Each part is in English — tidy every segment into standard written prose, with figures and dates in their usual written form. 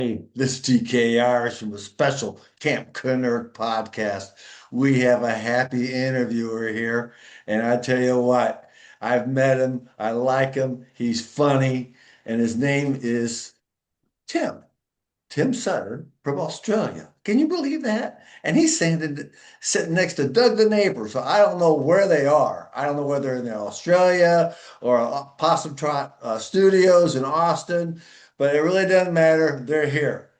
Hey, this is TKR from the special Camp Kennerk podcast. We have a happy interviewer here, and I tell you what, I've met him. I like him. He's funny, and his name is Tim Sutter from Australia. Can you believe that? And he's sitting next to Doug the neighbor. So I don't know where they are. I don't know whether they're in Australia or Possum Trot Studios in Austin, but it really doesn't matter. They're here.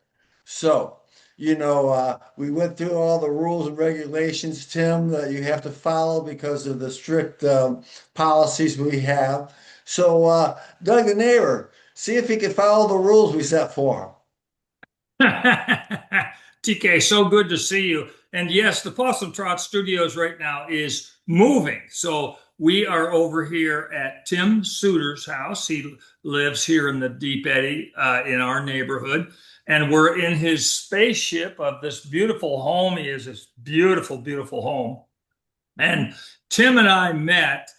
So, we went through all the rules and regulations, Tim, that you have to follow because of the strict policies we have. So, Doug the neighbor, see if he can follow the rules we set for him. TK, so good to see you. And yes, the Possum Trot Studios right now is moving. So we are over here at Tim Suter's house. He lives here in the Deep Eddy in our neighborhood. And we're in his spaceship of this beautiful home. He has this beautiful, beautiful home. And Tim and I met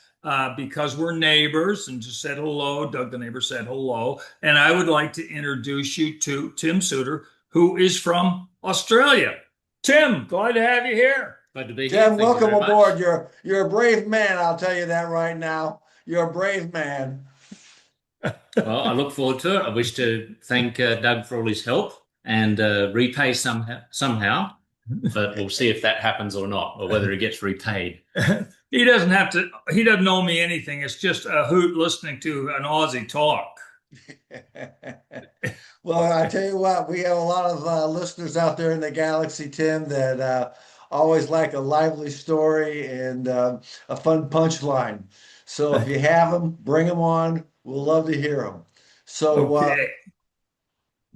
because we're neighbors and just said hello. Doug, the neighbor, said hello. And I would like to introduce you to Tim Suter, who is from Australia. Tim, glad to have you here. Glad to be here. Tim, Thank you welcome very aboard. much. You're a brave man, I'll tell you that right now. You're a brave man. Well, I look forward to it. I wish to thank Doug for all his help and repay somehow, but we'll see if that happens or not, or whether he gets repaid. He doesn't owe me anything. It's just a hoot listening to an Aussie talk. Well, I tell you what, we have a lot of listeners out there in the galaxy, Tim, that always like a lively story and a fun punchline. So if you have them, bring them on. We'll love to hear them. So, Okay.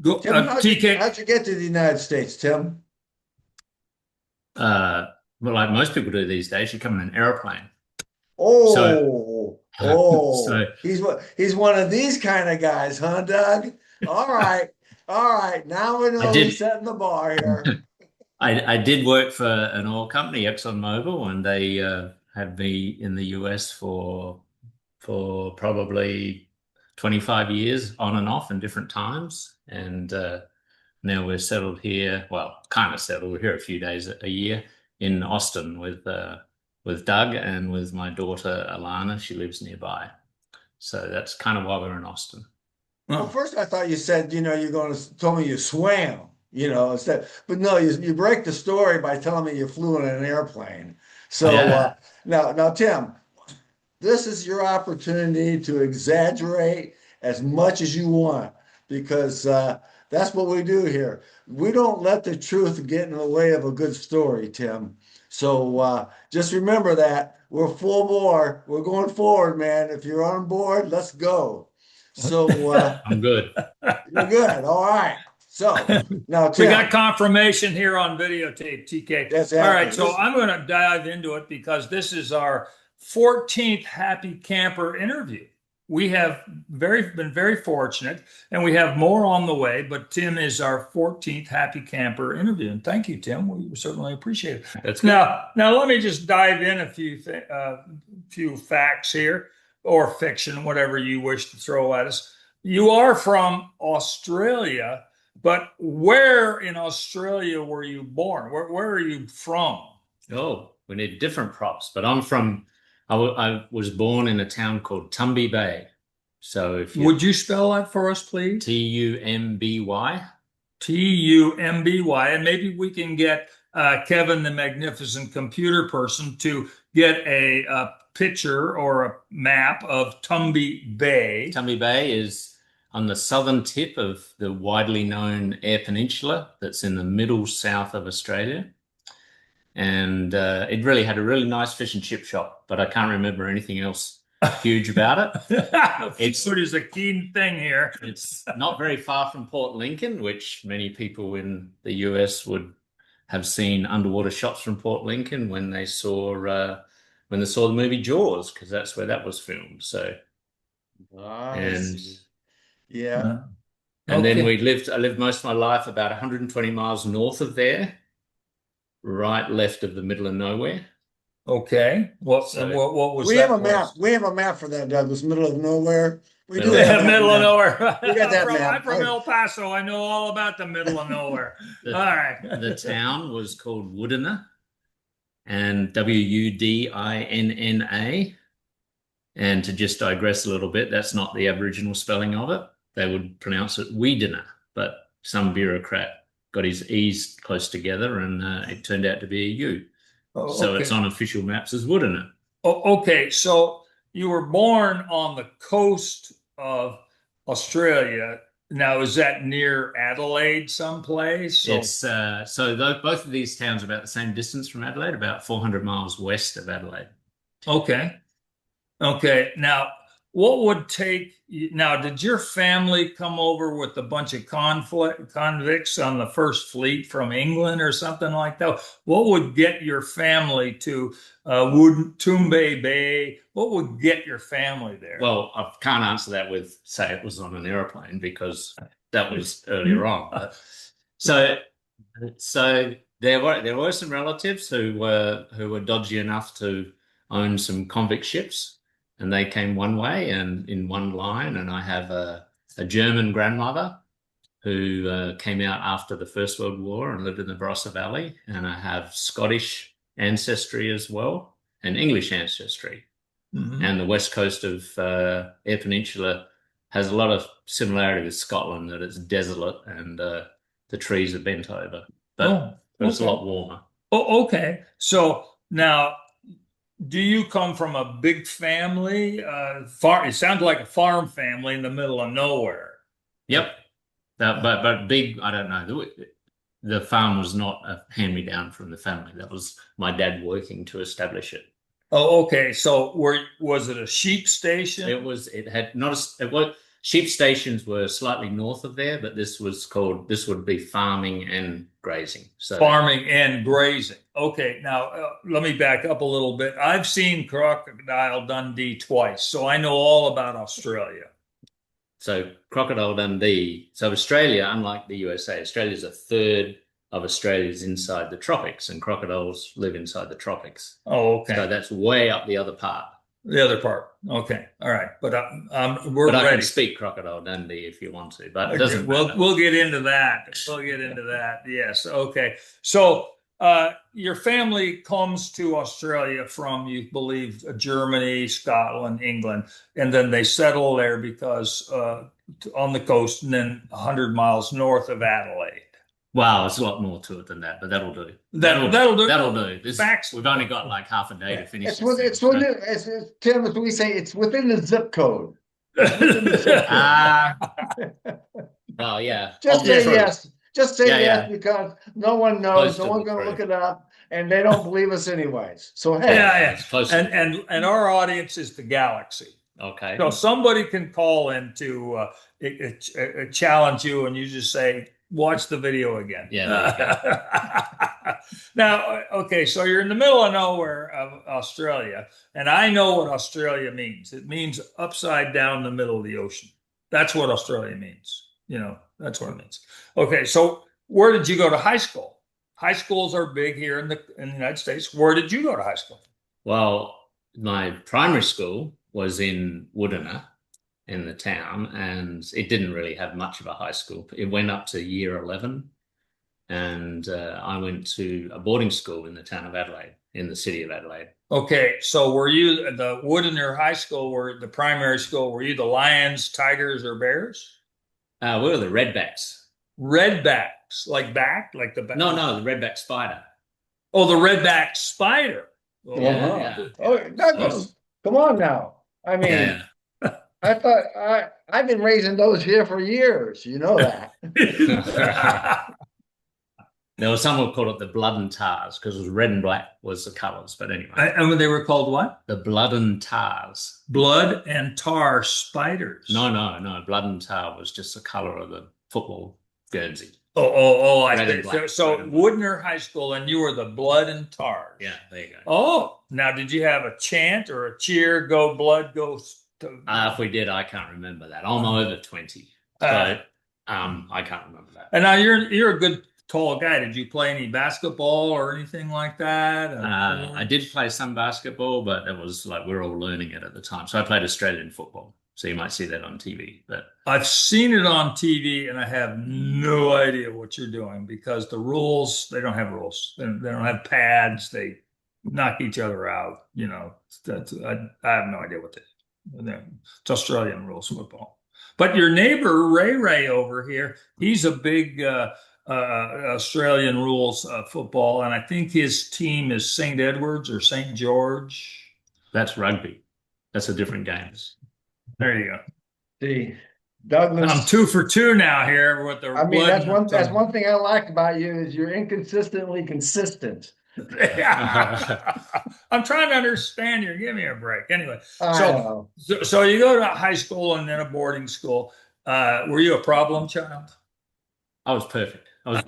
Tim, TK. how'd you get to the United States, Tim? Well, like most people do these days, you come in an aeroplane. Oh, So he's one of these kind of guys, huh, Doug? All right, all right. Now we know I who's did. setting the bar here. I did work for an oil company, ExxonMobil, and they had me in the US for probably 25 years on and off in different times. And now we're settled here. Well, kind of settled. We're here a few days a year in Austin with Doug and with my daughter Alana. She lives nearby. So that's kind of why we're in Austin. Well, first I thought you said, you're going to tell me you swam, instead, but no, you break the story by telling me you flew in an airplane. So Yeah. now, Tim, this is your opportunity to exaggerate as much as you want because that's what we do here. We don't let the truth get in the way of a good story, Tim. So just remember that we're full bore. We're going forward, man. If you're on board, let's go. So I'm good. you're good. All right. So now, We Tim, got confirmation here on videotape, TK. that's All right, accurate. so I'm going to dive into it because this is our 14th Happy Camper interview. We have been very fortunate, and we have more on the way, but Tim is our 14th Happy Camper interview. And thank you, Tim. We certainly appreciate it. That's good. Now let me just dive in a few facts here, or fiction, whatever you wish to throw at us. You are from Australia, but where in Australia were you born? Where are you from? Oh, we need different props, but I was born in a town called Tumby Bay. So if you Would you spell that for us, please? Tumby. Tumby, and maybe we can get Kevin, the magnificent computer person, to get a picture or a map of Tumby Bay. Tumby Bay is on the southern tip of the widely known Eyre Peninsula that's in the middle south of Australia. And it really had a really nice fish and chip shop, but I can't remember anything else huge about it. Food is a key thing here. It's not very far from Port Lincoln, which many people in the US would have seen underwater shots from Port Lincoln when they saw the movie Jaws, because that's where that was filmed. So, Nice. Yeah. and Okay. then I lived most of my life about 120 miles north of there, right left of the middle of nowhere. Okay. What So- was We that have a for map. us? We have a map for that, Douglas. Middle of nowhere. We do have that Middle of map. nowhere. We got that I'm map. from El Paso. I know all about the middle of nowhere. The, All right. the town was called Woodinna, and Wudinna. And to just digress a little bit, that's not the Aboriginal spelling of it. They would pronounce it Weedinna, but some bureaucrat got his E's close together, and it turned out to be a U. Oh, So okay. it's on official maps as Woodinna. Oh, okay. So you were born on the coast of Australia. Now, is that near Adelaide someplace? So, It's both of these towns are about the same distance from Adelaide, about 400 miles west of Adelaide. okay. Okay. Now, what would now, did your family come over with a bunch of convicts on the first fleet from England or something like that? What would get your family to Toomba Bay? What would get your family there? Well, I can't answer that with say it was on an airplane because that was earlier on. So there were some relatives who were dodgy enough to own some convict ships, and they came one way and in one line. And I have a German grandmother who came out after the First World War and lived in the Barossa Valley, and I have Scottish ancestry as well and English ancestry. Mhm. And the west coast of Eyre Peninsula has a lot of similarity with Scotland, that it's desolate and the trees are bent over, but it's a okay. lot warmer. Oh, okay. So now, do you come from a big family? It sounds like a farm family in the middle of nowhere. Yep. But big, I don't know. The farm was not a hand-me-down from the family. That was my dad working to establish it. Oh, okay. So was it a sheep station? It had not it was sheep stations were slightly north of there, but this would be farming and grazing. So Farming and grazing. Okay. Now, let me back up a little bit. I've seen Crocodile Dundee twice, so I know all about Australia. So Crocodile Dundee. So Australia, unlike the USA, Australia's a third of Australia's inside the tropics, and crocodiles live inside the tropics. Oh, okay. So that's way up the other part. The other part. Okay. All right. But we're But I ready. can speak Crocodile Dundee if you want to, but it doesn't matter. We'll get into that. We'll get into that. Yes. Okay. So your family comes to Australia from, you believe, Germany, Scotland, England, and then they settle there because on the coast, and then 100 miles north of Adelaide. Wow, there's a lot more to it than that, but that'll do. That'll do. That'll do. Facts. We've only got like half a day to finish. It's within, Tim, as we say, it's within the zip code. Well, yeah. Just say yes. Just say yes, yeah. because no one knows. Close No to one's the going to truth. look it up, and they don't believe us anyways. So hey, Yeah. It's close to And our audience is the galaxy. okay. So somebody can call in to challenge you, and you just say, watch the video again. Yeah. Now, okay, so you're in the middle of nowhere of Australia, and I know what Australia means. It means upside down the middle of the ocean. That's what Australia means. That's what it means. Okay, so where did you go to high school? High schools are big here in the United States. Where did you go to high school? Well, my primary school was in Woodinna in the town, and it didn't really have much of a high school. It went up to year 11, and I went to a boarding school in the town of Adelaide, in the city of Adelaide. Okay, so were you the Woodinna High School, were the primary school, were you the Lions, Tigers, or Bears? We were the Redbacks. Redbacks, like the back? No, the Redback Spider. Oh, the Redback Spider. Oh, Yeah. Oh, Douglas, come on now. I mean, Yeah. I thought I've been raising those here for years. You know that. There was someone who called it the Blood and Tars because it was red and black was the colors. But anyway, And they were called what? the Blood and Tars. Blood and Tar Spiders. No. Blood and Tar was just the color of the football Guernsey. I Red and see. black. So Red and black. Woodinna High School, and you were the Blood and Tars. Yeah, there you go. Oh, now did you have a chant or a cheer? Go Blood, go. If we did, I can't remember that. I'm over 20, so I can't remember that. And now you're a good tall guy. Did you play any basketball or anything like that? I did play some basketball, but it was like we were all learning it at the time. So I played Australian football. So you might see that on TV. But I've seen it on TV and I have no idea what you're doing because the rules, they don't have rules. They don't have pads. They knock each other out. I have no idea what it's Australian rules football. But your neighbor, Ray over here, he's a big Australian rules football. And I think his team is St. Edwards or St. George. that's rugby. That's a different game. There you go. See, Douglas. I'm 2 for 2 now here with the. I mean, that's one thing I like about you is you're inconsistently consistent. I'm trying to understand you. Give me a break. Anyway, know. so you go to high school and then a boarding school. Were you a problem child? I was perfect. I was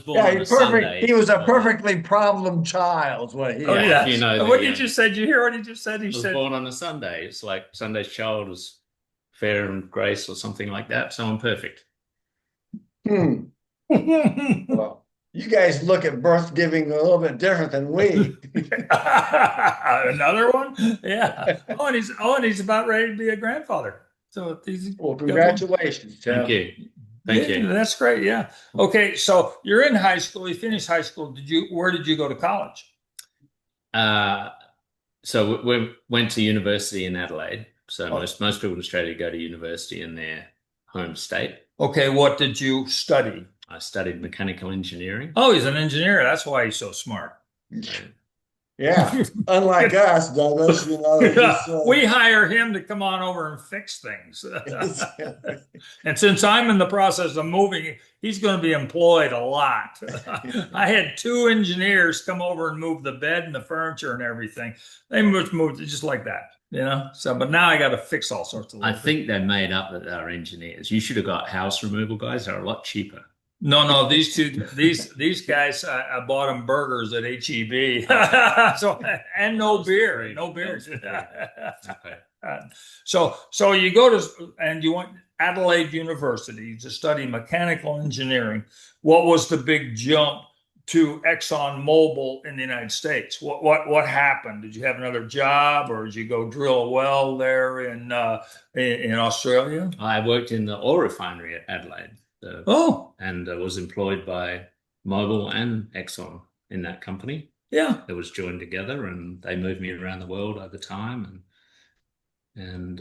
born Yeah, on a he's perfect. Sunday. He was a perfectly problem child. What he? Oh yeah. You know, What you just said? Did you hear what he just said? He I was said, born on a Sunday. It's like Sunday's child was fair and grace or something like that. So I'm perfect. Well, you guys look at birth giving a little bit different than we. Another one? Yeah. And he's about ready to be a grandfather. So Well, congratulations, Tim. Thank you. Thank you. That's great. Yeah. Okay. So you're in high school. You finished high school. Where did you go to college? So we went to university in Adelaide. So most people in Australia go to university in their home state. Okay. What did you study? I studied mechanical engineering. Oh, he's an engineer. That's why he's so smart. Yeah. Unlike us, Douglas, we hire him to come on over and fix things. And since I'm in the process of moving, he's going to be employed a lot. I had 2 engineers come over and move the bed and the furniture and everything. They moved it just like that, So, but now I got to fix all sorts of. I think they made up that they're engineers. You should have got house removal guys. They're a lot cheaper. No, these guys, I bought them burgers at HEB. So, and no beer. Okay. So you go to, and you went Adelaide University to study mechanical engineering. What was the big jump to Exxon Mobil in the United States? What happened? Did you have another job, or did you go drill a well there in Australia? I worked in the oil refinery at Adelaide. And was employed by Mobil and Exxon in that company. Yeah, it was joined together, and they moved me around the world over time, and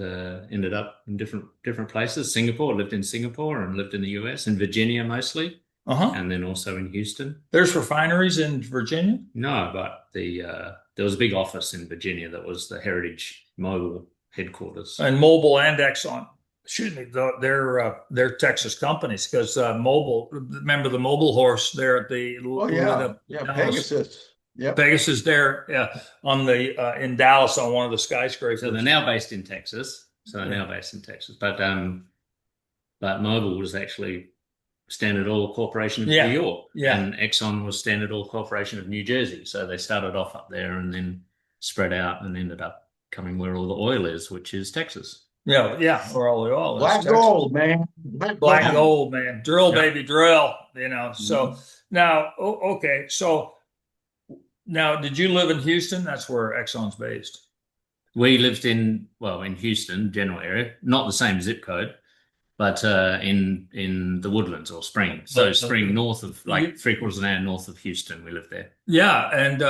ended up in different places. Singapore, lived in Singapore, and lived in the US, in Virginia mostly, and then also in Houston. There's refineries in Virginia? No, but there was a big office in Virginia that was the Heritage Mobil headquarters. And Mobil and Exxon. Excuse me, they're Texas companies because Mobil. Remember the Mobil horse there at the Pegasus. Yeah, Pegasus there, on the in Dallas on one of the skyscrapers. So they're now based in Texas. But Mobil was actually Standard Oil Corporation of New York, and Exxon was Standard Oil Corporation of New Jersey. So they started off up there and then spread out and ended up coming where all the oil is, which is Texas. Yeah, where all the oil is. Black gold, man. Black gold, man. Drill, baby, drill. So now, okay. So now, did you live in Houston? That's where Exxon's based. We lived in Houston, general area, not the same zip code, but in the Woodlands or Spring. So Spring, north of, like 3/4 of an hour north of Houston, we lived there. Yeah, and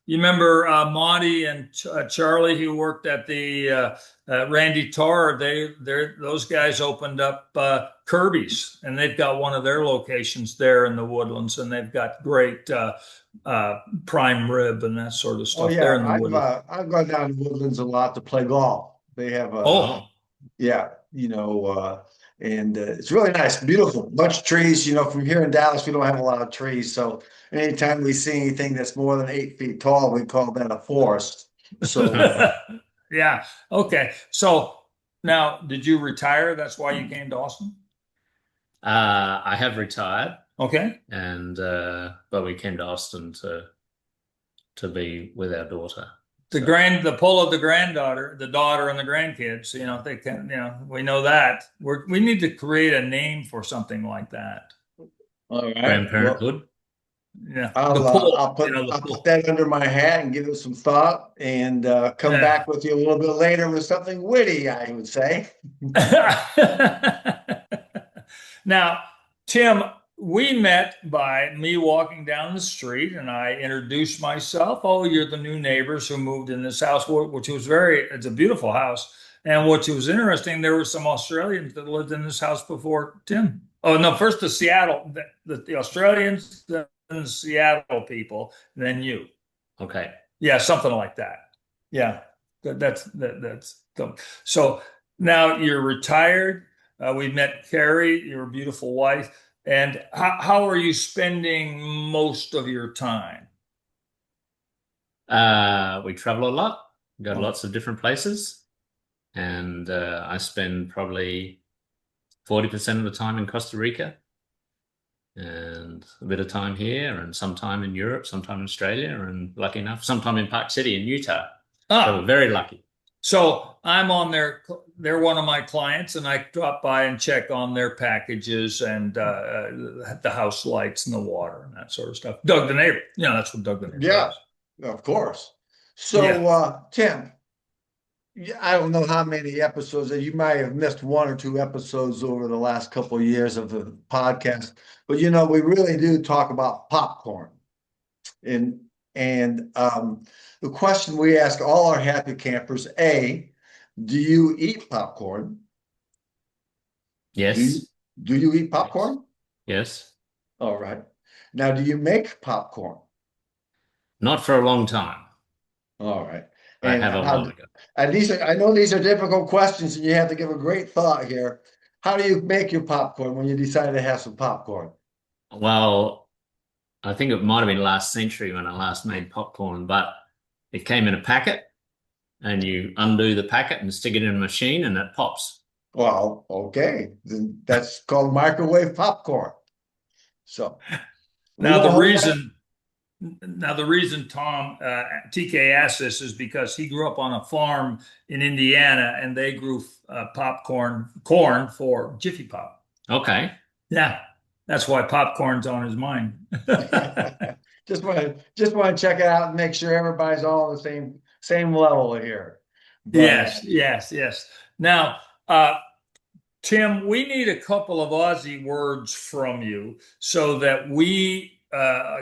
you remember Monty and Charlie who worked at the Randy Tarr? Those guys opened up Kirby's, and they've got one of their locations there in the Woodlands, and they've got great prime rib and that sort of stuff there in the Woodlands. I've gone down to Woodlands a lot to play golf. They have and it's really nice, beautiful, bunch of trees. From here in Dallas, we don't have a lot of trees, so anytime we see anything that's more than 8 feet tall, we call that a forest. So yeah, okay. So now, did you retire? That's why you came to Austin? I have retired. Okay. And but we came to Austin to be with our daughter. The pull of the granddaughter, the daughter, and the grandkids. They can. We know that. We need to create a name for something like that. All right. Grandparenthood. Yeah, the I'll pull, put the I'll put pull. that under my hat and give it some thought, and come Yeah. back with you a little bit later with something witty, I would say. Now, Tim, we met by me walking down the street and I introduced myself. Oh, you're the new neighbors who moved in this house, which was it's a beautiful house. And what was interesting, there were some Australians that lived in this house before Tim. Oh, no, first the Seattle, the Australians, then the Seattle people, then you. Okay. Yeah, something like that. Yeah, that's so now you're retired. We met Carrie, your beautiful wife. And how are you spending most of your time? We travel a lot, go to Oh, lots of different places, and I spend probably 40% of the time in Costa Rica and a bit of time here and some time in Europe, some time in Australia, and lucky enough, some time in Park City in Utah. So we're Ah, very lucky. so I'm on they're one of my clients, and I drop by and check on their packages and the house lights and the water and that sort of stuff. Doug the neighbor. Yeah, that's what Doug the neighbor yeah, does. of course. Yeah. So, Tim, yeah, I don't know how many episodes that you might have missed, one or two episodes over the last couple of years of the podcast, but we really do talk about popcorn. And the question we ask all our happy campers: A, do you eat popcorn? Do you Yes. do you eat Yes. popcorn? Yes. All right. Now, do you make popcorn? Not for a long time. All right. I And have a how, while ago. and I know these are difficult questions, and you have to give a great thought here. How do you make your popcorn when you decide to have some popcorn? Well, I think it might have been last century when I last made popcorn, but it came in a packet and you undo the packet and stick it in a machine and it pops. Well, okay, then that's called microwave popcorn. So we Now the won't hold that. reason Now, the reason Tom TK asked this is because he grew up on a farm in Indiana, and they grew corn for Jiffy Pop. Okay. Yeah, that's why popcorn's on his mind. Just want to check it out and make sure everybody's all on the same level here. But Yes, yes, yes. Now, Tim, we need a couple of Aussie words from you so that we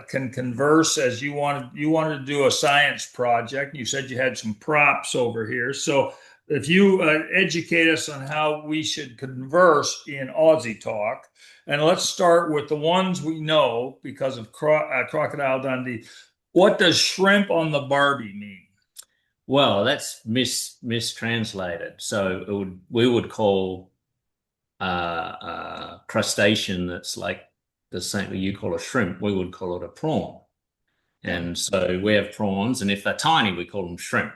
can converse. As you wanted to do a science project. You said you had some props over here. So if you educate us on how we should converse in Aussie talk, and let's start with the ones we know because of Crocodile Dundee. What does shrimp on the Barbie mean? Well, that's mistranslated. So we would call crustacean that's like the same you call a shrimp, we would call it a prawn. yeah, And so we have prawns, and if they're tiny, we call them shrimp.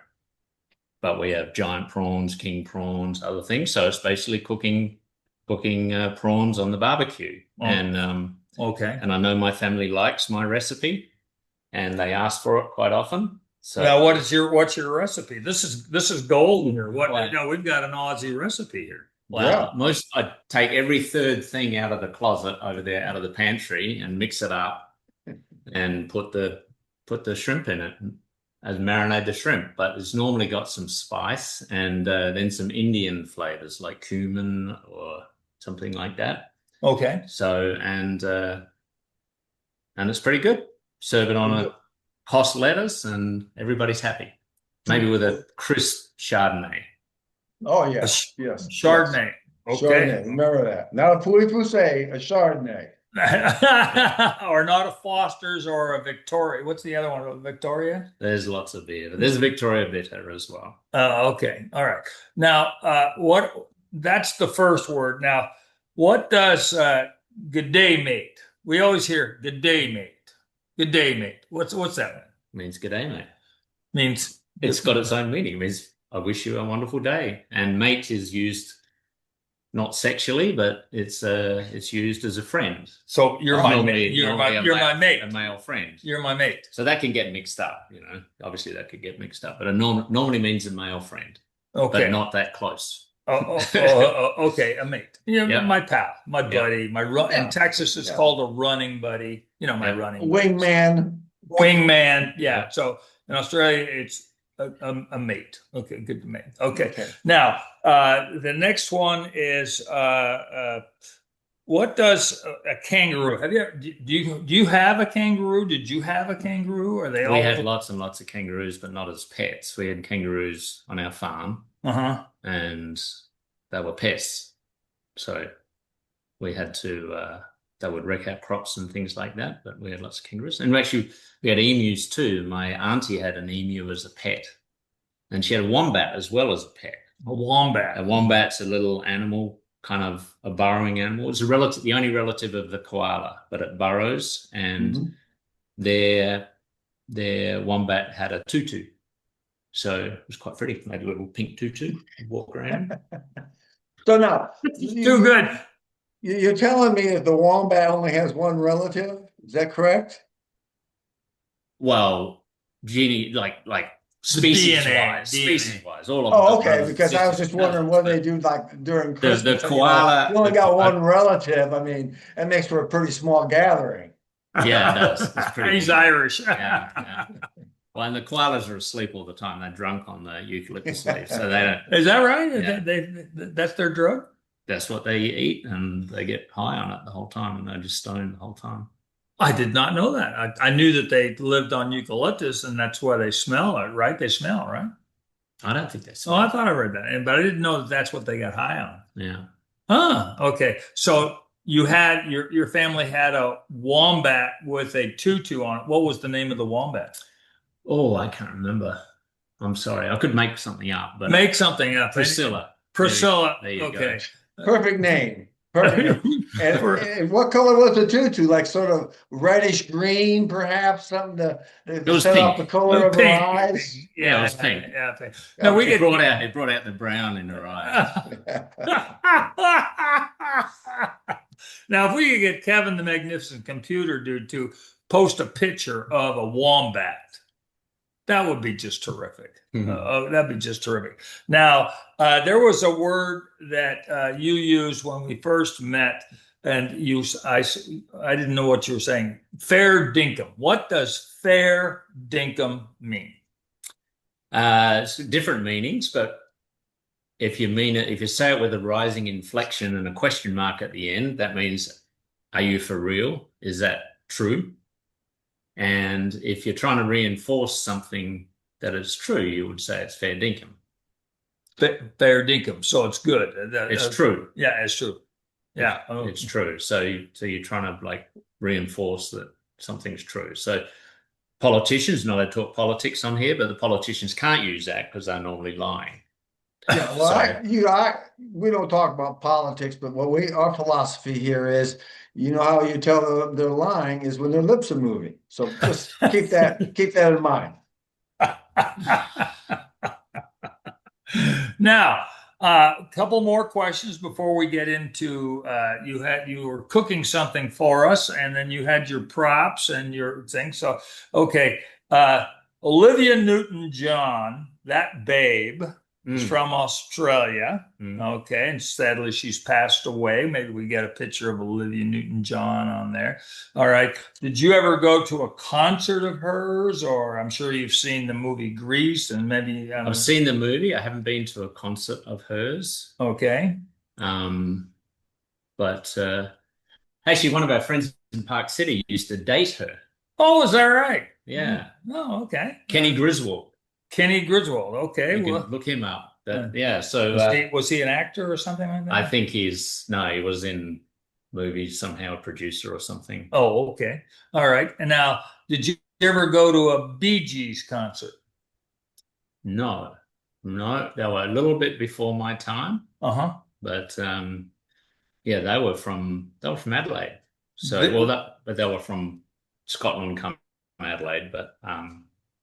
But we have giant prawns, king prawns, other things. So it's basically cooking prawns on the barbecue. Oh, okay. And I know my family likes my recipe, and they ask for it quite often. So Now, what's your recipe? This is gold here. Wow. No, we've got an Aussie recipe here. yeah. I take every third thing out of the closet over there, out of the pantry, and mix it up, and put the shrimp in it as marinate the shrimp. But it's normally got some spice and then some Indian flavors like cumin or something like that. Okay. So and it's pretty good. Serve it on a hot lettuce, and everybody's happy. Maybe with a crisp Chardonnay. Oh yes, yes, Chardonnay. yes. Okay. Chardonnay. Remember that. Not a poulet-poussé, a Chardonnay. Or not a Foster's or a Victoria. What's the other one? A Victoria? There's lots of beer. There's a Victoria Bitter as well. Okay. All right. Now, that's the first word. Now, what does good day, mate? We always hear good day, mate. Good day, mate. What's that mean? Means good day, mate. Means It's got its own meaning. It means I wish you a wonderful day. And mate is used not sexually, but it's used as a friend. So you're my Normally- mate. You're normally my mate. A male friend. You're my mate. So that can get mixed up, Obviously that could get mixed up, but it normally means a male friend, Okay. but not that close. Okay, a mate. Yeah, Yeah. my pal, my Yeah. buddy, my run. Yeah. In Texas, it's Yeah. called a running buddy. You know, my Yeah. running buddies. Wingman. Wingman. Yeah. Yeah. So in Australia, it's a mate. Okay, good mate. Okay. Okay. Now, the next one is what does a kangaroo? Do you have a kangaroo? Did you have a kangaroo? Are they all? We had lots and lots of kangaroos, but not as pets. We had kangaroos on our farm, and they were pests. So we had to, they would wreck our crops and things like that, but we had lots of kangaroos. And actually, we had emus too. My auntie had an emu as a pet, and she had a wombat as well as a pet. A wombat. A wombat's a little animal, kind of a burrowing animal. It's a relative, the only relative of the koala, but it burrows, and their wombat had a tutu. So it was quite pretty. Made a little pink tutu, walk around. So now, Too good. You're telling me that the wombat only has one relative? Is that correct? Well, like species DNA. wise, all of Oh, them. okay. Because I was just wondering what they do like during Christmas. The koala. You only got one relative. I mean, that makes for a pretty small gathering. Yeah, it does. It's pretty He's big. Irish. Yeah. Well, and the koalas are asleep all the time. They're drunk on the eucalyptus leaves, so they don't. Is that right? Yeah. That's their drug? That's what they eat, and they get high on it the whole time, and they're just stoned the whole time. I did not know that. I knew that they lived on eucalyptus, and that's why they smell it, right? They smell, right? I don't think that's. Oh, I thought I read that, but I didn't know that that's what they got high on. Yeah. Okay. So you had your family had a wombat with a tutu on it. What was the name of the wombat? Oh, I can't remember. I'm sorry. I could make something up, but Make something up. Priscilla. Priscilla. There you Okay. go. Perfect name. Perfect. And what color was the tutu? Like sort of reddish green, perhaps something to set off the color of her eyes. Yeah, it was pink. Yeah, pink. No, It brought out the brown in her eyes. Now, if we could get Kevin the Magnificent Computer Dude to post a picture of a wombat, that would be just terrific. That'd be just terrific. Now, there was a word that you used when we first met, and I didn't know what you were saying. Fair dinkum. What does fair dinkum mean? It's different meanings, but if you say it with a rising inflection and a question mark at the end, that means, are you for real? Is that true? And if you're trying to reinforce something that is true, you would say it's fair dinkum. Fair dinkum. So it's good. It's true. Yeah, it's true. Yeah, it's true. So you're trying to like reinforce that something's true. So politicians know they talk politics on here, but the politicians can't use that because they're normally lying. Yeah, well, we don't talk about politics, but our philosophy here is, you know how you tell they're lying is when their lips are moving. So just keep that in mind. Now, a couple more questions before we get into you were cooking something for us, and then you had your props and your thing. So, okay, Olivia Newton-John, that babe. Is from Australia. Okay, and sadly she's passed away. Maybe we get a picture of Olivia Newton-John on there. All right. Did you ever go to a concert of hers, or I'm sure you've seen the movie Grease, and maybe I've seen the movie. I haven't been to a concert of hers. Okay. But actually, one of our friends in Park City used to date her. Oh, is that right? Yeah. Oh, okay. Kenny Griswold. Kenny Griswold. Okay, you can look him up. Yeah. So was he an actor or something like that? I think he was in movies somehow, a producer or something. Oh, okay. All right. And now, did you ever go to a Bee Gees concert? No, they were a little bit before my time. But yeah, they were from Adelaide. So but they were from Scotland, come from Adelaide, but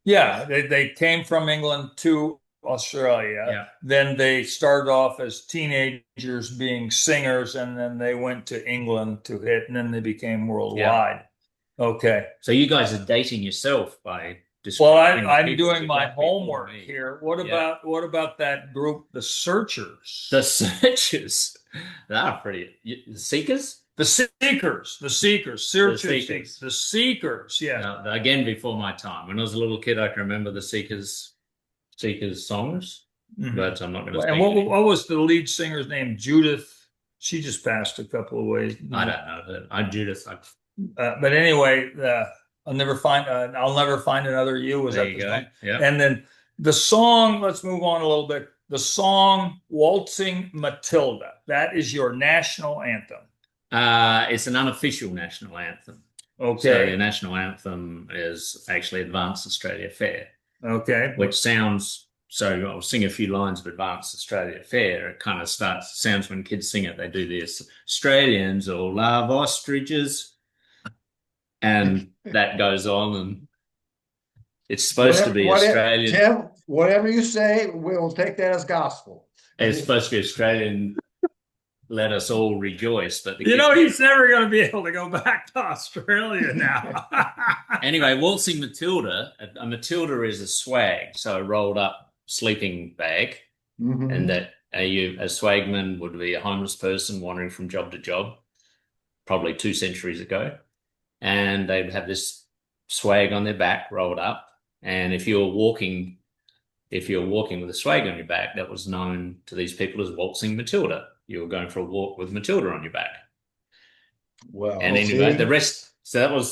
yeah, they came from England to Australia. Yeah. Then they started off as teenagers being singers, and then they went to England to hit, and then they became worldwide. Yeah. Okay. So you guys are dating yourself by Well, describing the I'm people doing who my got before homework me. here. What Yeah. about that group, the Searchers? The searchers, they're pretty. The seekers? The Seekers, The Searchers, seekers. the Seekers, yeah. Now, again, before my time. When I was a little kid, I can remember the seekers songs, Mhm. but I'm not going to And speak. what was the lead singer's name? Judith. She just passed a couple of ways. I don't know her. I'm Judith. But anyway, I'll never find another you. Was There that you the go. song? Yeah. And then the song. Let's move on a little bit. The song "Waltzing Matilda." That is your national anthem. It's an unofficial national anthem. So Okay. the national anthem is actually Advanced Australia Fair, Okay. which sounds. So I'll sing a few lines of Advanced Australia Fair. It kind of sounds when kids sing it, they do this. Australians all love ostriches. And that goes on, and it's supposed to be Australian. Tim, whatever you say, we'll take that as gospel. It's supposed to be Australian. Let us all rejoice. But He's never going to be able to go back to Australia now. Anyway, waltzing Matilda. A Matilda is a swag, so a rolled up sleeping bag, and that a swagman would be a homeless person wandering from job to job, probably 2 centuries ago. And they'd have this swag on their back rolled up. And if you're walking with a swag on your back, that was known to these people as waltzing Matilda. You were going for a walk with Matilda on your back. Well, and anyway, the rest. So that was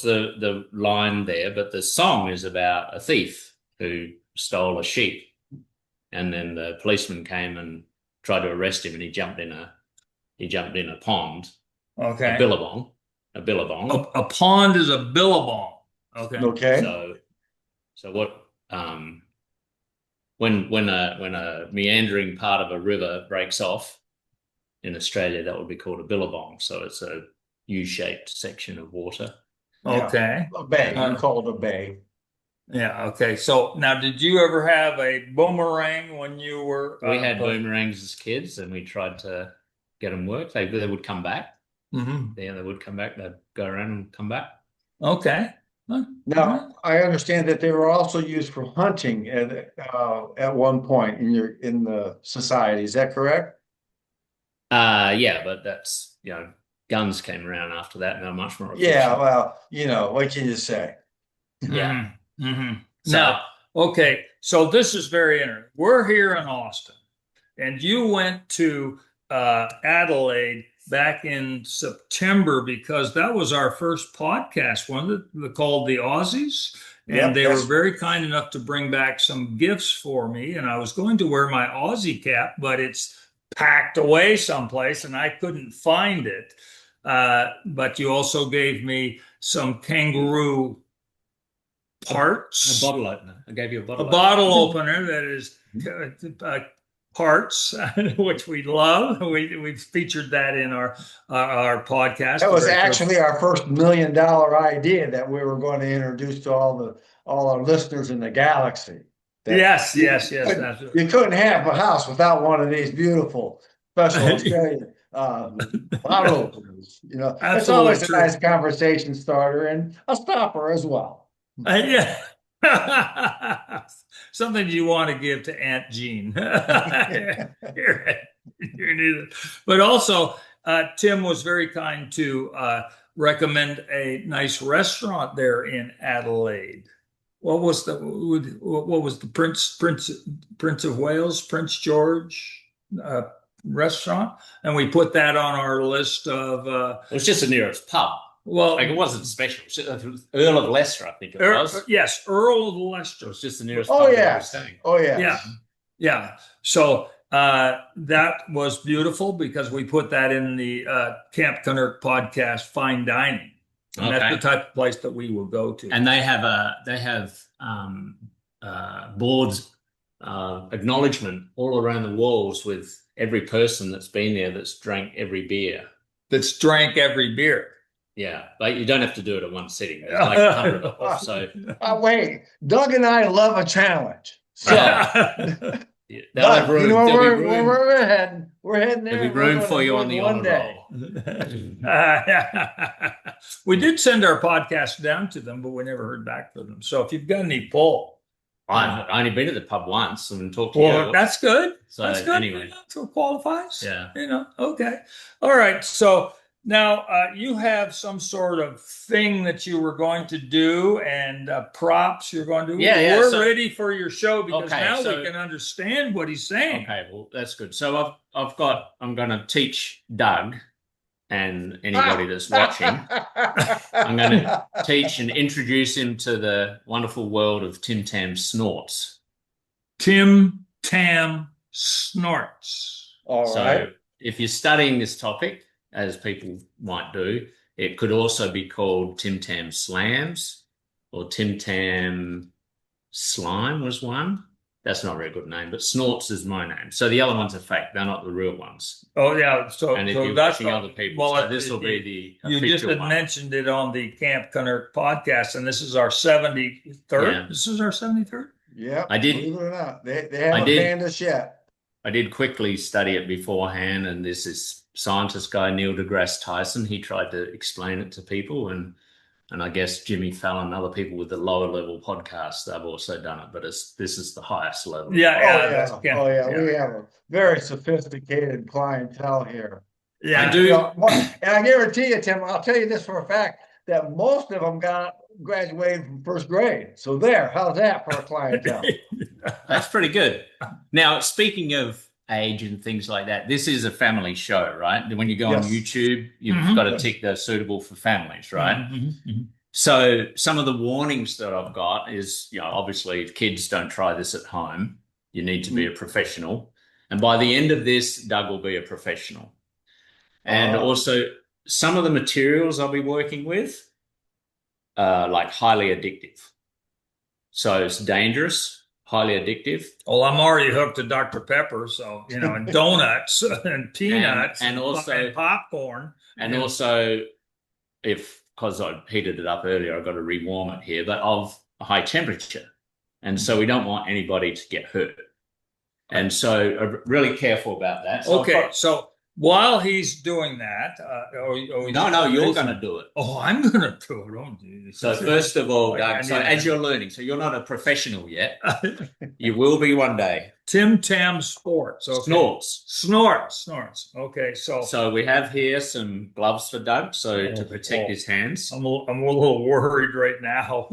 the line there. But the song is about a thief who stole a sheep, and then the policeman came and tried to arrest him, and he jumped in a pond. Okay. A billabong. A billabong. A pond is a billabong. Okay. Okay. So what? When a meandering part of a river breaks off in Australia, that would be called a billabong. So it's a U-shaped section of water. Okay. A bay. You call it a bay. Yeah. Okay. So now, did you ever have a boomerang when you were? We had boomerangs as kids, and we tried to get them work. They would come back. Mm-hmm. Yeah, they would come back. They'd go around and come back. Okay. Now, I understand that they were also used for hunting at one point in the society. Is that correct? Yeah, but that's guns came around after that, and they're much more efficient. Yeah, well, what can you say? Yeah. Mm-hmm. Now, okay, so this is very interesting. We're here in Austin, and you went to Adelaide back in September because that was our first podcast, one called the Aussies. And they were very kind enough to bring back some gifts for me. And I was going to wear my Aussie cap, but it's packed away someplace and I couldn't find it. But you also gave me some kangaroo parts. A bottle opener. I gave you a bottle opener that is parts, which we love. We've featured that in our podcast. That was actually our first $1 million idea that we were going to introduce to all our listeners in the galaxy. Yes. You couldn't have a house without one of these beautiful special Australian bottle openers. It's always a nice conversation starter and a stopper as well. Yeah. Something you want to give to Aunt Jean. But also, Tim was very kind to recommend a nice restaurant there in Adelaide. What was the Prince of Wales, Prince George restaurant? And we put that on our list of. It was just the nearest pub. Well, it wasn't special. Earl of Leicester, I think it was. Yes, Earl of Leicester. It was just the nearest pub. Oh, yeah. Yeah. So that was beautiful because we put that in the Camp Kennerk podcast, Fine Dining. And that's the type of place that we will go to. And they have boards acknowledgement all around the walls with every person that's been there that's drank every beer. Yeah, but you don't have to do it at one sitting. There's like 100 of them. So wait, Doug and I love a challenge. So they'll have room. We're heading there. There'll be room for you on the honor roll. We did send our podcast down to them, but we never heard back from them. So if you've got any pull, I've only been to the pub once and talked to well, you. that's good. So That's good. anyway, So it qualifies. yeah. Okay. All right. So now you have some sort of thing that you were going to do and props you're going to do. Yeah, We're so- ready for your show because Okay, now so- we can understand what he's saying. Okay, well, that's good. So I'm going to teach Doug and anybody that's watching. I'm going to teach and introduce him to the wonderful world of TIM-TAM SNORTS. TIM-TAM SNORTS. All So right. if you're studying this topic, as people might do, it could also be called TIM-TAM SLAMS or TIM-TAM Slime was one. That's not a very good name, but Snorts is my name. So the other ones are fake. They're not the real ones. Oh, yeah. So, And if so you're that's watching other people, well, so this will be the you just official had one. mentioned it on the Camp Kennerk podcast, and this is our 73rd. Yeah. This is our 73rd. Yeah, I did- believe it or not, they haven't banned us yet. I did quickly study it beforehand, and this is scientist guy Neil deGrasse Tyson. He tried to explain it to people, and I guess Jimmy Fallon and other people with the lower level podcasts, they've also done it, but this is the highest level. Yeah, Oh yeah, we have a very sophisticated clientele here. yeah. I do. You know, and I guarantee you, Tim, I'll tell you this for a fact, that most of them graduated from first grade. So there, how's that for a clientele? That's pretty good. Now, speaking of age and things like that, this is a family show, right? When you go on Yes. YouTube, you've Mhm. got to tick the suitable for families, right? Mhm, mhm. So some of the warnings that I've got is, obviously if kids don't try this at home, you need to be a professional. And by the end of this, Doug will be a professional. And also some of the materials I'll be working with are like highly addictive. So it's dangerous, highly addictive. Well, I'm already hooked to Dr. Pepper, so and donuts and peanuts And also- and popcorn. And Yeah. also, because I heated it up earlier, I've got to rewarm it here, but of a high temperature. And so we don't want anybody to get hurt. And so I'm really careful about that. So I've Okay, got- so while he's doing that, no, you're going to do it. Oh, I'm going to do it. Oh, geez. So first of all, Like, I Doug, so need- as you're learning, so you're not a professional yet. You will be one day. TIM-TAM Sports. Okay. Snorts. Snorts. Okay, so So we have here some gloves for Doug, so to protect his hands. I'm a little worried right now.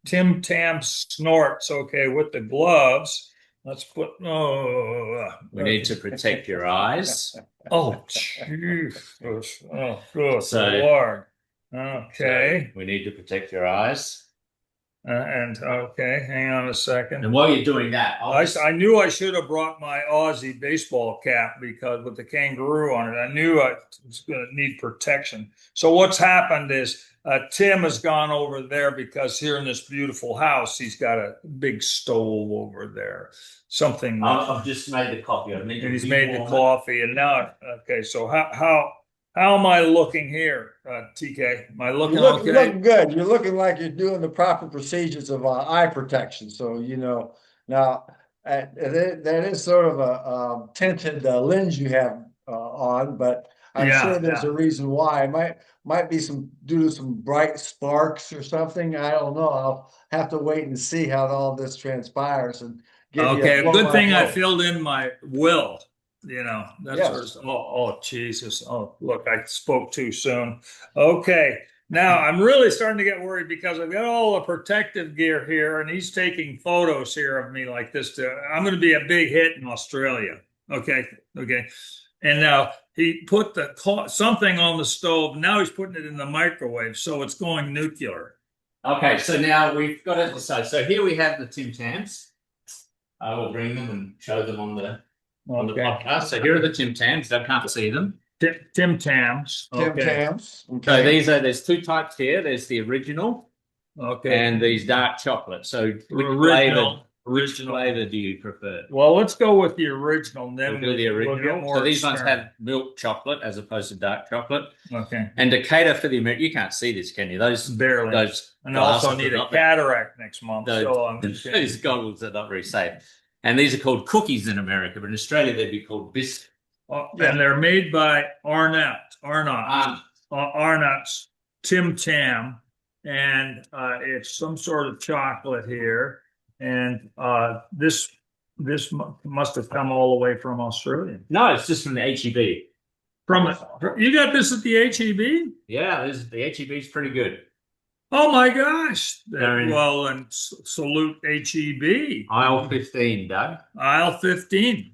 TIM-TAM Snorts. Okay, with the gloves. Let's put. We need to protect your eyes. Oh, Jesus. Oh, good So- Lord. Okay. So we need to protect your eyes. And okay, hang on a second. And while you're doing that, I knew I should have brought my Aussie baseball cap because with the kangaroo on it, I knew I was going to need protection. So what's happened is Tim has gone over there because here in this beautiful house, he's got a big stove over there. Something. I've just made the coffee. I need to And he's made the rewarm it. coffee, and now, okay. So how am I looking here, TK? Am I looking You're okay? looking good. You're looking like you're doing the proper procedures of eye protection. So, now that is sort of a tinted lens you have on, but I'm Yeah, sure there's a reason why. It might be due to some bright sparks or something. I don't know. I'll have to wait and see how all this transpires and give you Okay, blow good by thing I blow. filled in my will. That's Yes. sort of, oh, Jesus. Oh, look, I spoke too soon. Okay, now I'm really starting to get worried because I've got all the protective gear here, and he's taking photos here of me like this. I'm going to be a big hit in Australia. Okay. And now he put something on the stove. Now he's putting it in the microwave, so it's going nuclear. Okay, so now we've got it. So here we have the TIM-TAMs. I will bring them and show them on the podcast. So here are the TIM-TAMs. I can't see them. TIM-TAMs. Okay. Tim-Tams. So Okay. there's two types here. There's the original Okay. and these dark chocolate. So which Original. flavor do you prefer? Well, let's go with the original. And then We'll do the we'll original. get more So these ones experiment. have milk chocolate as opposed to dark chocolate. Okay. And to cater for the American, you can't see this, can you? Those Barely. those And I also glasses need are a not- cataract next month. Those, So I'm those goggles are not very safe. And these are called cookies in America, but in Australia they'd be called biscuits. And they're made by Arnott. Arnott's Tim-Tam, and it's some sort of chocolate here. And this must have come all the way from Australia. No, it's just from the HEB. You got this at the HEB? Yeah, the HEB is pretty good. Oh my gosh! They're in- Well, and salute HEB. Aisle 15, Doug. Aisle 15.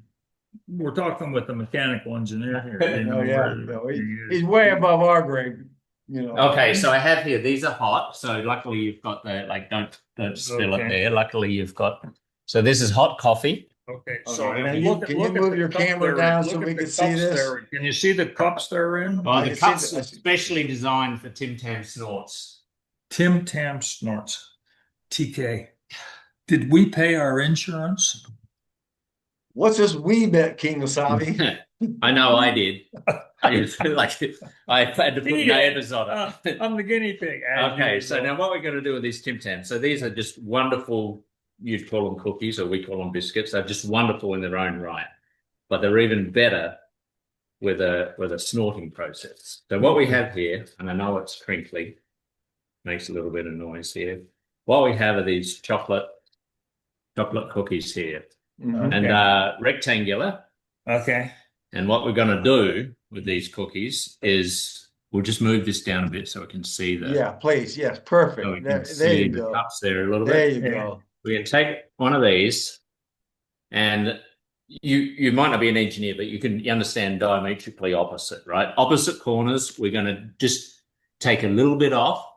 We're talking with the mechanical engineer here. You know, Oh yeah, where- no, he's way above our grade. You know. Okay, so I have here, these are hot. So luckily you've got the, like, don't spill it Okay. there. Luckily you've got, so this is hot coffee. Okay, Okay, so now can look you at move the your cup camera they're down in. so Look we at the can see cups this? they're in. Can you see the cups they're in? Oh, I the can see cups the- are specially designed for TIM-TAM Snorts. TIM-TAM Snorts. TK, did we pay our insurance? What's this wee bit, King Wasabi? I know I did. I had to put neighbors on it. I'm the guinea pig. as Okay, usual. so now what we're going to do with these Tim-Tams. So these are just wonderful, you'd call them cookies or we call them biscuits. They're just wonderful in their own right. But they're even better with a snorting process. So what we have here, and I know it's crinkly, makes a little bit of noise here. What we have are these chocolate cookies here. Mhm. And rectangular. Okay. And what we're going to do with these cookies is we'll just move this down a bit so we can see the Yeah, please. Yes, perfect. so we can There see you the go. cups there a little There bit. you go. We can take one of these, and you might not be an engineer, but you understand diametrically opposite, right? Opposite corners, we're going to just take a little bit off.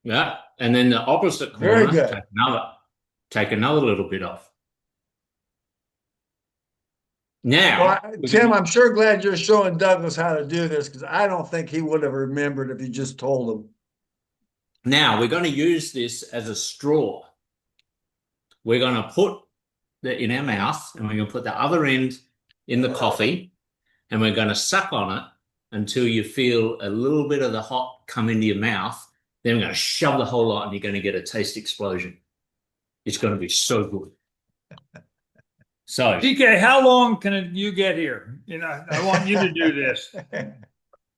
Yeah, and then the opposite Very corner, good. take another little bit off. Now, Well, Tim, I'm sure glad you're showing Douglas how to do this because I don't think he would have remembered if you just told him. now we're going to use this as a straw. We're going to put it in our mouth, and we're going to put the other end in the coffee, and we're going to suck on it until you feel a little bit of the hot come into your mouth. Then we're going to shove the whole lot, and you're going to get a taste explosion. It's going to be so good. So, TK, how long can you get here? You know, I want you to do this.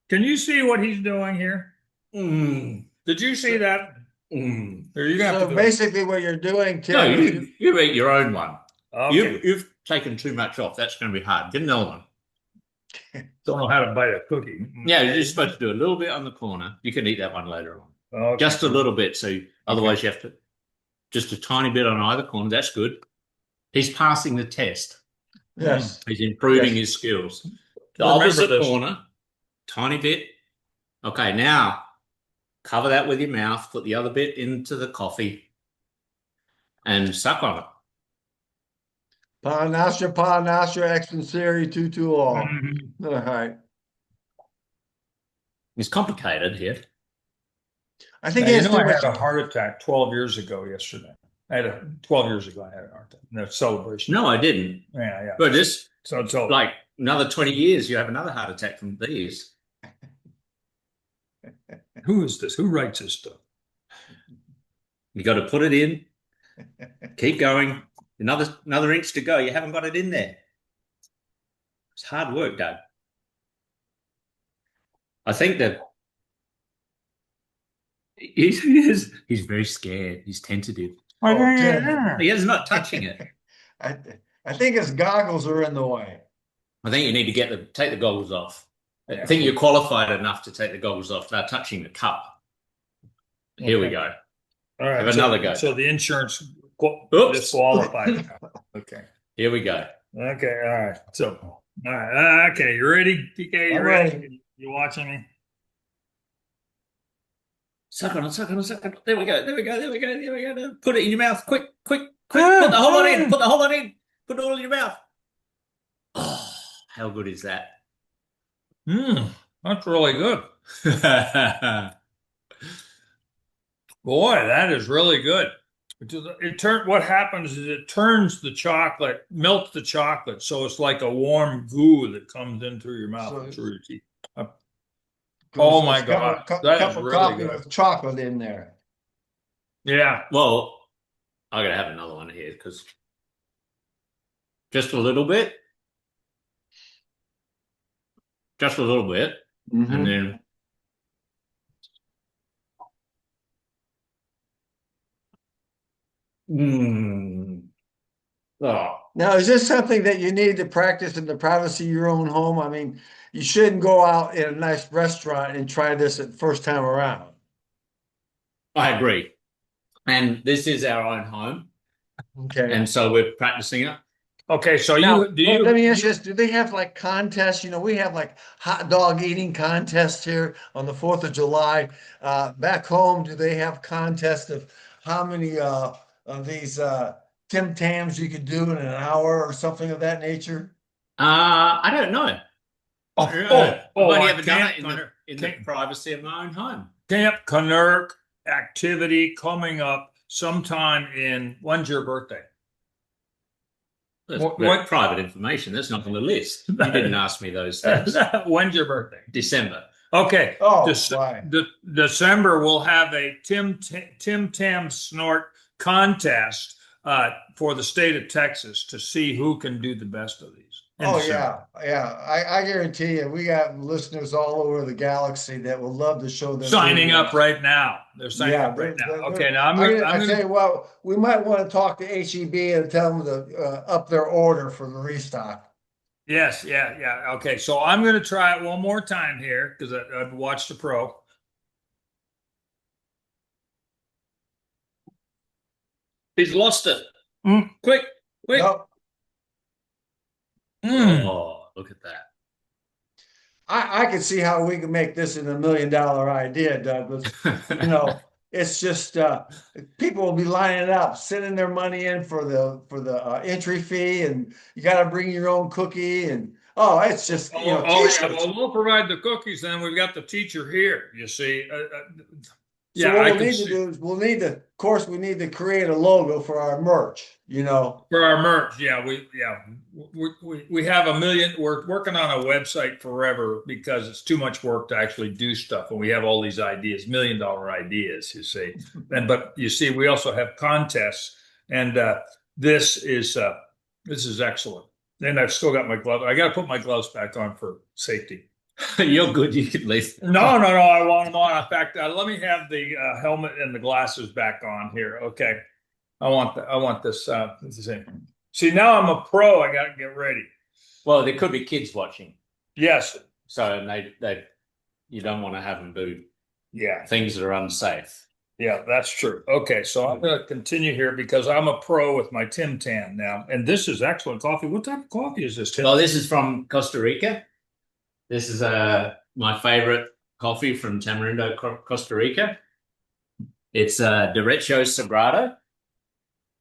Can you see what he's doing here? Did you see that? Or you're gonna have So to do it. basically what you're doing, Tim, no, is you eat your own one. Okay. You've taken too much off. That's going to be hard. Get another one. Don't know how to bite a cookie. Yeah, you're just supposed to do a little bit on the corner. You can eat that one later on. Okay. Just a little bit. So otherwise you have to, just a tiny bit on either corner. That's good. He's passing the test. yes. He's improving Yes. his skills. The Remember opposite this. corner, tiny bit. Okay, now cover that with your mouth. Put the other bit into the coffee and suck on it. Panastra, expanseri, tutu all. Mhm. All right. It's complicated here. I think Now, he you has know, too I much. had a heart attack 12 years ago yesterday. 12 years ago, I had a heart attack. No celebration. No, I didn't. Yeah. But just So it's over. like another 20 years, you have another heart attack from these. Who is this? Who writes this stuff? You got to put it in. Keep going. Another inch to go. You haven't got it in there. It's hard work, Doug. I think that he's very scared. He's tentative. Oh, Tim. He is not touching it. I think his goggles are in the way. I think you need to take the goggles off. I think you're qualified enough to take the goggles off without touching the cup. Here we go. All right. Have another go. So the insurance Oops. disqualified. Okay. Here we go. Okay. All right. So, all right. Okay. You ready? TK, you I'm ready? ready. You watching me? Suck on it, suck on it, suck on it. There we go. Put it in your mouth. Quick. Put the whole lot in. Put the whole lot in. Put it all in your mouth. Oh, how good is that? That's really good. Boy, that is really good. What happens is it turns the chocolate, melts the chocolate, so it's like a warm goo that comes in through your mouth and through your teeth. Oh my God, that is Cup of really coffee good. with chocolate in there. Yeah. Well, I gotta have another one here because just a little bit. just a little bit, and then. Oh. Now, is this something that you need to practice in the privacy of your own home? I mean, you shouldn't go out in a nice restaurant and try this at first time around. I agree. And this is our own home. Okay. And so we're practicing it. Okay, so Now, you do you let me ask you this. Do they have like contests? You know, we have like hot dog eating contests here on the 4th of July. Back home, do they have contests of how many of these Tim-Tams you could do in an hour or something of that nature? I don't know. I've only ever done it in the privacy of my own home. Camp Kennerk activity coming up sometime in, when's your birthday? That's private information. That's not on the list. You didn't ask me those things. When's your birthday? December. Okay. Oh, December we'll have a TIM-TAM Snort contest for the state of Texas to see who can do the best of these. Oh, yeah. I guarantee you, we got listeners all over the galaxy that will love to show them. Signing up right now. They're signing up right now. Okay, now I tell you what, we might want to talk to HEB and tell them to up their order for the restock. Yes, yeah. Okay, so I'm going to try it one more time here because I've watched the pro. He's lost it. Quick. Nope. Oh, look at that. I can see how we can make this an $1 million idea, Douglas. You know, it's just people will be lining up, sending their money in for the entry fee, and you got to bring your own cookie, and it's just yeah, well, we'll provide the cookies, and we've got the teacher here. You see, so what we'll need to do is we need to create a logo for our merch. You know, for our merch, we have $1 million. We're working on a website forever because it's too much work to actually do stuff, and we have all these ideas, $1 million ideas. You see, but you see, we also have contests, and this is excellent. And I've still got my gloves. I got to put my gloves back on for safety. You're good. You can leave. No. I want them on. In fact, let me have the helmet and the glasses back on here. Okay. I want this. See, now I'm a pro. I got to get ready. Well, there could be kids watching. Yes. So you don't want to have them do things that are unsafe. Yeah, that's true. Okay, so I'm going to continue here because I'm a pro with my Tim-Tam now, and this is excellent coffee. What type of coffee is this, Tim? Well, this is from Costa Rica. This is my favorite coffee from Tamarindo, Costa Rica. It's Derecho Sagrado,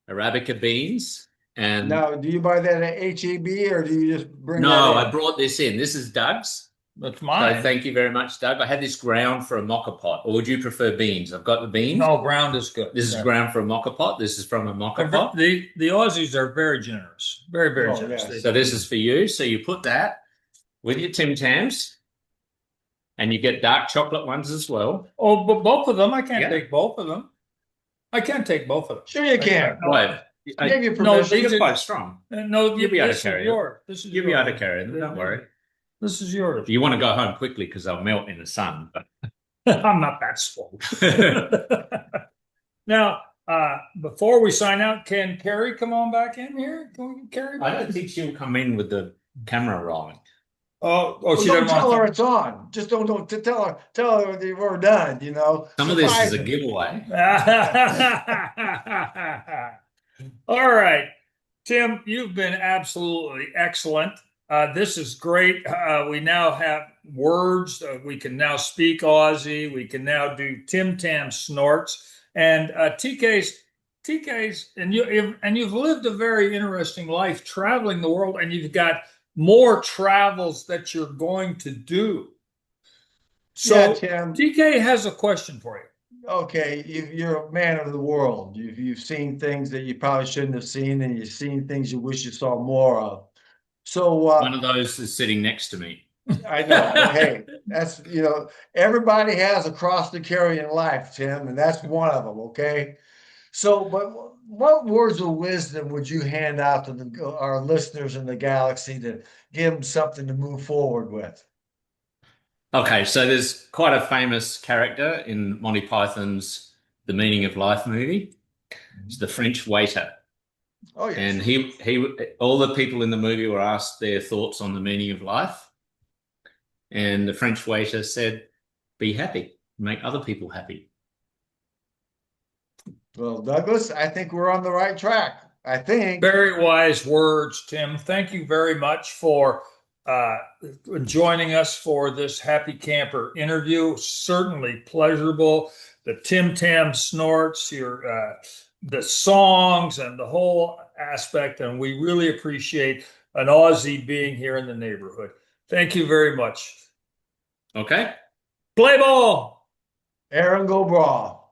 Arabica beans. And now, do you buy that at HEB or do you just bring that in? No, I brought this in. This is Doug's. That's mine. So thank you very much, Doug. I had this ground for a mocha pot. Or would you prefer beans? I've got the beans. No, ground is good. This is ground for a mocha pot. This is from a mocha pot. The Aussies are very generous. Very generous. Yeah. So this is for you. So you put that with your Tim-Tams. And you get dark chocolate ones as well. Oh, but both of them? I can't take both of them. I can't take both of them. Sure you can. Wait. I gave you permission. These are quite strong. No, you'll be able to carry it. You'll be able to carry them. Don't worry. This is yours. You want to go home quickly because they'll melt in the sun. But I'm not that slow. Now, before we sign out, can Carrie come on back in here? Can we Carrie? I don't think she'll come in with the camera rolling. She don't tell her it's on. Just don't tell her that we're done. You know. Some of this is a giveaway. All right, Tim, you've been absolutely excellent. This is great. We now have words. We can now speak Aussie. We can now do Tim-Tam Snorts and TK's, and you've lived a very interesting life traveling the world, and you've got more travels that you're going to do. So Tim, TK has a question for you. Okay, you're a man of the world. You've seen things that you probably shouldn't have seen, and you've seen things you wish you saw more of. So one of those is sitting next to me. I know. Hey, that's everybody has a cross to carry in life, Tim, and that's one of them. Okay. So, but what words of wisdom would you hand out to our listeners in the galaxy to give them something to move forward with? Okay, so there's quite a famous character in Monty Python's The Meaning of Life movie. It's the French waiter. Oh, yes. And all the people in the movie were asked their thoughts on the meaning of life. And the French waiter said, be happy, make other people happy. Well, Douglas, I think we're on the right track. I think. Very wise words, Tim. Thank you very much for joining us for this Happy Camper interview. Certainly pleasurable. The TIM-TAM SNORTS, the songs and the whole aspect, and we really appreciate an Aussie being here in the neighborhood. Thank you very much. Okay. Play ball! Aaron, go brawl.